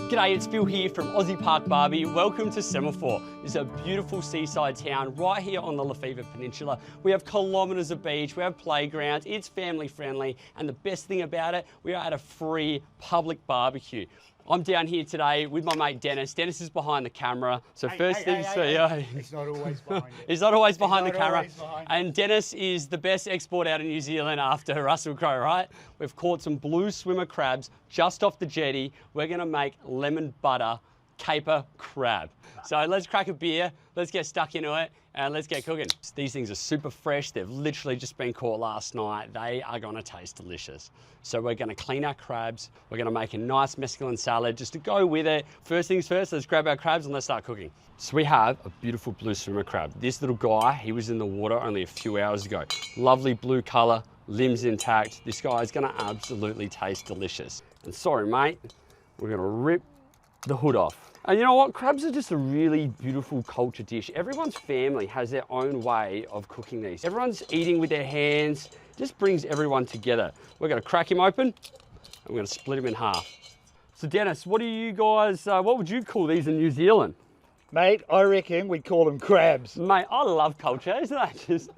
G'day, it's Phil here from Aussie Park Barbie. Welcome to Semaphore. This is a beautiful seaside town right here on the Lefevre Peninsula. We have kilometres of beach, we have playgrounds, it's family friendly, and the best thing about it, we are at a free public barbecue. I'm down here today with my mate Denis. Denis is behind the camera. So first things first. It's not always behind it. He's not always behind the camera. And Denis is the best export out of New Zealand after Russell Crowe, right? We've caught some blue swimmer crabs just off the jetty. We're gonna make lemon butter caper crab. So let's crack a beer, let's get stuck into it, and let's get cooking. These things are super fresh. They've literally just been caught last night. They are gonna taste delicious. So we're gonna clean our crabs. We're gonna make a nice mesclun salad just to go with it. First things first, let's grab our crabs and let's start cooking. So we have a beautiful blue swimmer crab. This little guy, he was in the water only a few hours ago. Lovely blue color, limbs intact. This guy is gonna absolutely taste delicious. And sorry, mate, we're gonna rip the hood off. And you know what? Crabs are just a really beautiful culture dish. Everyone's family has their own way of cooking these. Everyone's eating with their hands. Just brings everyone together. We're gonna crack him open and we're gonna split him in half. So Denis, what do you guys, what would you call these in New Zealand? Mate, I reckon we'd call them crabs. Mate, I love culture. Isn't that just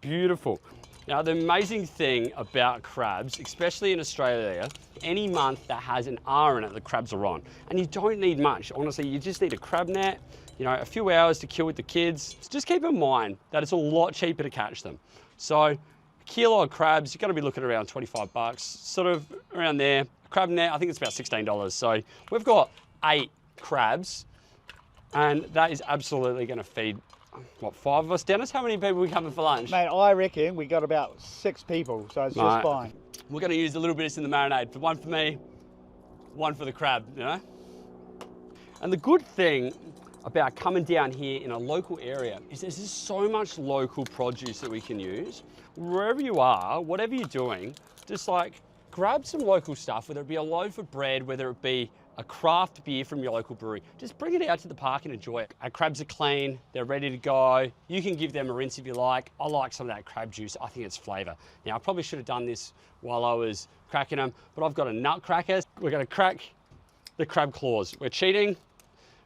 beautiful? Now, the amazing thing about crabs, especially in Australia, any month that has an R in it, the crabs are on. And you don't need much. Honestly, you just need a crab net, you know, a few hours to kill with the kids. Just keep in mind that it's a lot cheaper to catch them. So, a kilo of crabs, you're gonna be looking around 25 bucks, sort of around there. A crab net, I think it's about $16. So, we've got 8 crabs, and that is absolutely gonna feed what, 5 of us? Denis, how many people are we coming for lunch? Mate, I reckon we got about 6 people, so it's just fine. We're going to use a little bit of this in the marinade. One for me, one for the crab, you know? And the good thing about coming down here in a local area is there's just so much local produce that we can use. Wherever you are, whatever you're doing, just like grab some local stuff, whether it be a loaf of bread, whether it be a craft beer from your local brewery. Just bring it out to the park and enjoy it. Our crabs are clean, they're ready to go. You can give them a rinse if you like. I like some of that crab juice. I think it's flavor. Now, I probably should have done this while I was cracking them, but I've got a nut cracker. We're gonna crack the crab claws. We're cheating.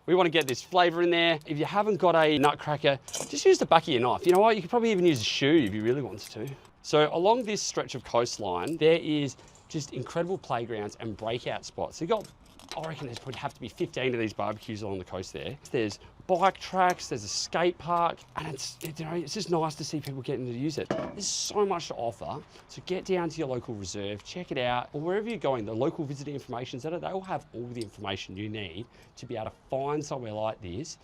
We want to get this flavor in there. If you haven't got a nut cracker, just use the back of your knife. You know what? You could probably even use a shoe if you really wanted to. So along this stretch of coastline, there is just incredible playgrounds and breakout spots. So you've got, I reckon there's probably have to be 15 of these barbecues along the coast there. There's bike tracks, there's a skate park, and it's just nice to see people getting to use it. There's so much to offer. So get down to your local reserve, check it out, or wherever you're going, the local visitor information centre, they will have all the information you need to be able to find somewhere like this.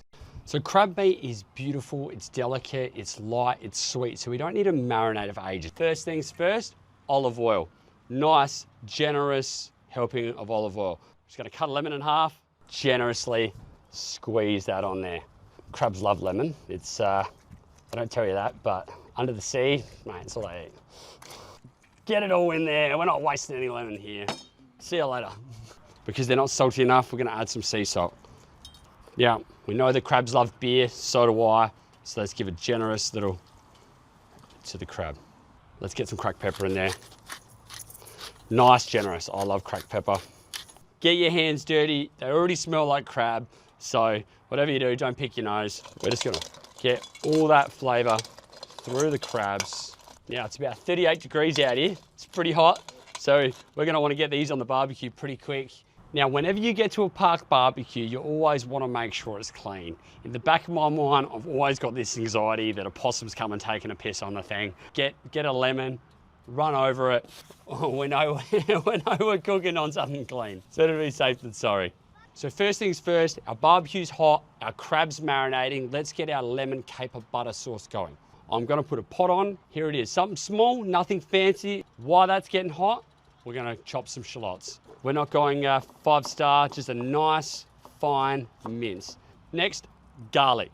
So crab meat is beautiful, it's delicate, it's light, it's sweet, so we don't need to marinate for ages. First things first, olive oil. Nice, generous helping of olive oil. Just gonna cut a lemon in half, generously squeeze that on there. Crabs love lemon. It's, I don't tell you that, but under the sea, mate, it's all I eat. Get it all in there. We're not wasting any lemon here. See you later. Because they're not salty enough, we're gonna add some sea salt. Yeah, we know the crabs love beer, so do I. So let's give a generous little to the crab. Let's get some cracked pepper in there. Nice, generous. I love cracked pepper. Get your hands dirty. They already smell like crab. So whatever you do, don't pick your nose. We're just gonna get all that flavor through the crabs. Now it's about 38 degrees out here. It's pretty hot. So we're gonna wanna get these on the barbecue pretty quick. Now, whenever you get to a park barbecue, you always wanna make sure it's clean. In the back of my mind, I've always got this anxiety that a possum's come and taken a piss on the thing. Get a lemon, run over it. Oh, we know we're cooking on something clean. So to be safe than sorry. So first things first, our barbecue's hot, our crab's marinating. Let's get our lemon caper butter sauce going. I'm gonna put a pot on. Here it is, something small, nothing fancy. While that's getting hot, we're gonna chop some shallots. We're not going 5-star, just a nice, fine mince. Next, garlic.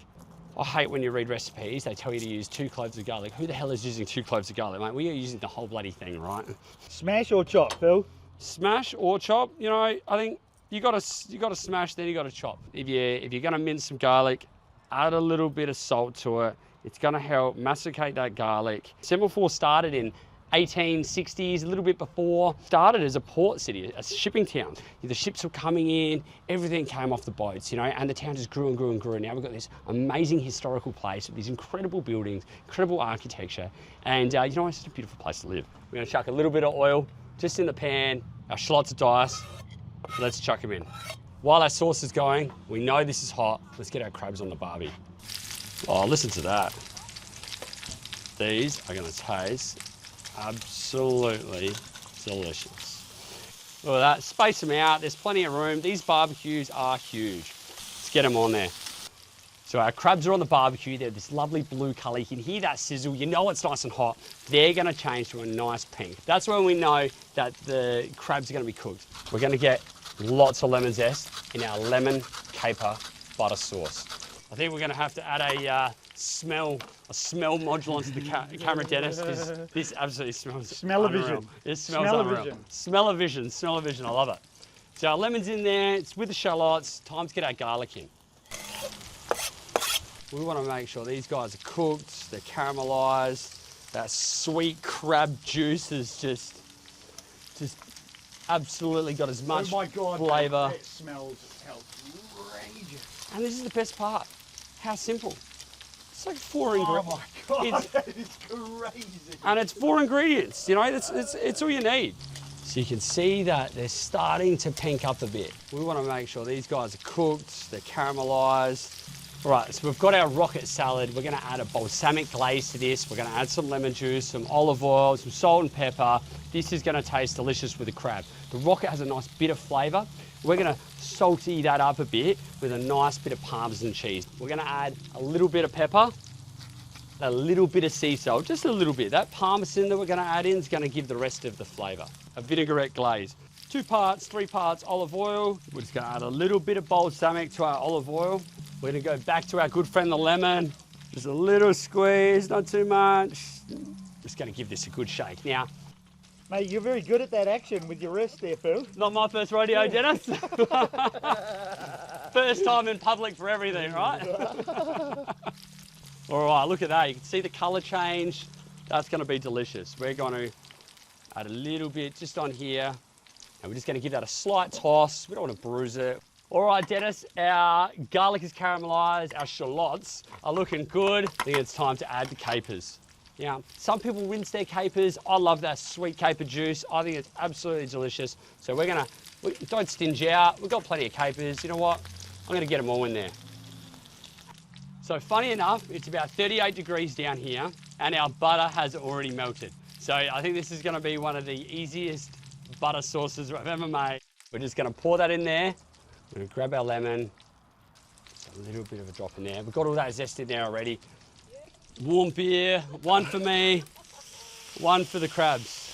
I hate when you read recipes, they tell you to use 2 cloves of garlic. Who the hell is using 2 cloves of garlic, mate? We are using the whole bloody thing, right? Smash or chop, Phil? Smash or chop, you know, I think you gotta smash, then you gotta chop. If you're gonna mince some garlic, add a little bit of salt to it. It's gonna help macerate that garlic. Semaphore started in 1860s, a little bit before. Started as a port city, a shipping town. The ships were coming in, everything came off the boats, you know, and the town just grew and grew and grew. And now we've got this amazing historical place with these incredible buildings, incredible architecture, and you know, it's just a beautiful place to live. We're gonna chuck a little bit of oil just in the pan, our shallots of dice. Let's chuck them in. While our sauce is going, we know this is hot. Let's get our crabs on the barbie. Oh, listen to that. These are gonna taste absolutely delicious. Look at that, space them out. There's plenty of room. These barbecues are huge. Let's get them on there. So our crabs are on the barbecue. They're this lovely blue colour. You can hear that sizzle. You know it's nice and hot. They're gonna change to a nice pink. That's when we know that the crabs are gonna be cooked. We're gonna get lots of lemon zest in our lemon caper butter sauce. I think we're gonna have to add a smell module onto the camera, Dennis, because this absolutely smells Smell-o-vision. This smells unreal. Smell-o-vision, smell-o-vision, I love it. So our lemon's in there, it's with the shallots. Time to get our garlic in. We want to make sure these guys are cooked, they're caramelised. That sweet crab juice is just absolutely got as much flavour. It smells outrageous. And this is the best part. How simple. It's like 4 ingredients. Oh my God, that is crazy. And it's 4 ingredients, you know, it's all you need. So you can see that they're starting to pink up a bit. We want to make sure these guys are cooked, they're caramelised. All right, so we've got our rocket salad. We're gonna add a balsamic glaze to this. We're gonna add some lemon juice, some olive oil, some salt and pepper. This is gonna taste delicious with the crab. The rocket has a nice bit of flavour. We're gonna salty that up a bit with a nice bit of Parmesan cheese. We're gonna add a little bit of pepper, a little bit of sea salt, just a little bit. That Parmesan that we're gonna add in is gonna give the rest of the flavour. A vinaigrette glaze. 2 parts, 3 parts olive oil. We're just gonna add a little bit of balsamic to our olive oil. We're gonna go back to our good friend the lemon. Just a little squeeze, not too much. Just gonna give this a good shake. Now, Mate, you're very good at that action with your wrist there, Phil. not my first rodeo, Dennis. First time in public for everything, right? All right, look at that. You can see the colour change. That's gonna be delicious. We're gonna add a little bit just on here. And we're just gonna give that a slight toss. We don't wanna bruise it. All right, Dennis, our garlic is caramelised, our shallots are looking good. I think it's time to add the capers. Now, some people rinse their capers. I love that sweet caper juice. I think it's absolutely delicious. So we don't stinge out. We've got plenty of capers. You know what? I'm gonna get them all in there. So funny enough, it's about 38 degrees down here and our butter has already melted. So I think this is gonna be one of the easiest butter sauces I've ever made. We're just gonna pour that in there. We're gonna grab our lemon, just a little bit of a drop in there. We've got all that zest in there already. Warm beer, 1 for me, 1 for the crabs.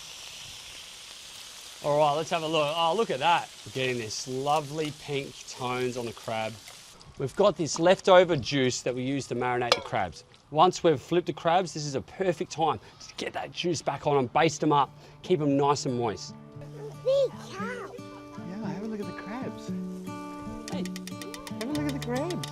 All right, let's have a look. Oh, look at that. We're getting this lovely pink tones on the crab. We've got this leftover juice that we use to marinate the crabs. Once we've flipped the crabs, this is a perfect time to get that juice back on them, baste them up, keep them nice and moist. Yeah, have a look at the crabs. Hey, Have a look at the crabs.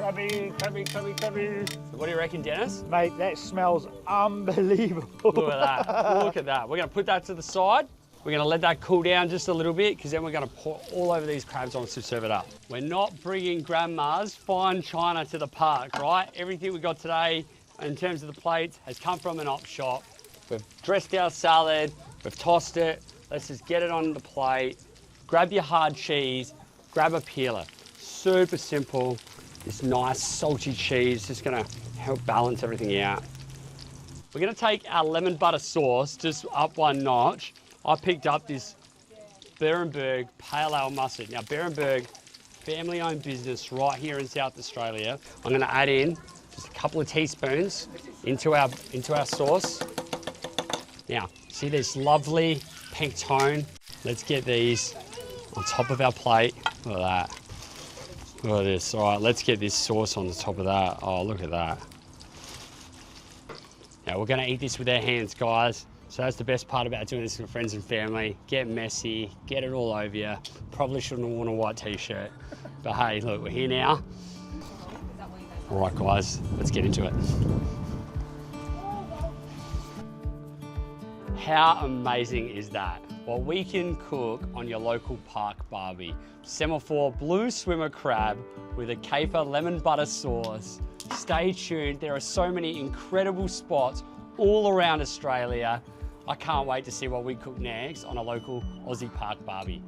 crabby, crabby, crabby, crabby. What do you reckon, Dennis? Mate, that smells unbelievable. Look at that, look at that. We're gonna put that to the side. We're gonna let that cool down just a little bit because then we're gonna pour all over these crabs on to serve it up. We're not bringing grandma's fine china to the park, right? Everything we got today in terms of the plates has come from an op shop. We've dressed our salad, we've tossed it. Let's just get it on the plate. Grab your hard cheese, grab a peeler. Super simple. This nice salty cheese just gonna help balance everything out. We're gonna take our lemon butter sauce just up 1 notch. I picked up this Berenberg Pale Ale Mustard. Now Berenberg, family-owned business right here in South Australia. I'm gonna add in just a couple of teaspoons into our sauce. Now, see this lovely pink tone? Let's get these on top of our plate. Look at that. Look at this. All right, let's get this sauce on the top of that. Oh, look at that. Now we're gonna eat this with our hands, guys. So that's the best part about doing this with friends and family. Get messy, get it all over you. Probably shouldn't have worn a white t-shirt. But hey, look, we're here now. All right, guys, let's get into it. How amazing is that? Well, we can cook on your local park barbie. Semaphore blue swimmer crab with a caper lemon butter sauce. Stay tuned, there are so many incredible spots all around Australia. I can't wait to see what we cook next on a local Aussie Park Barbie.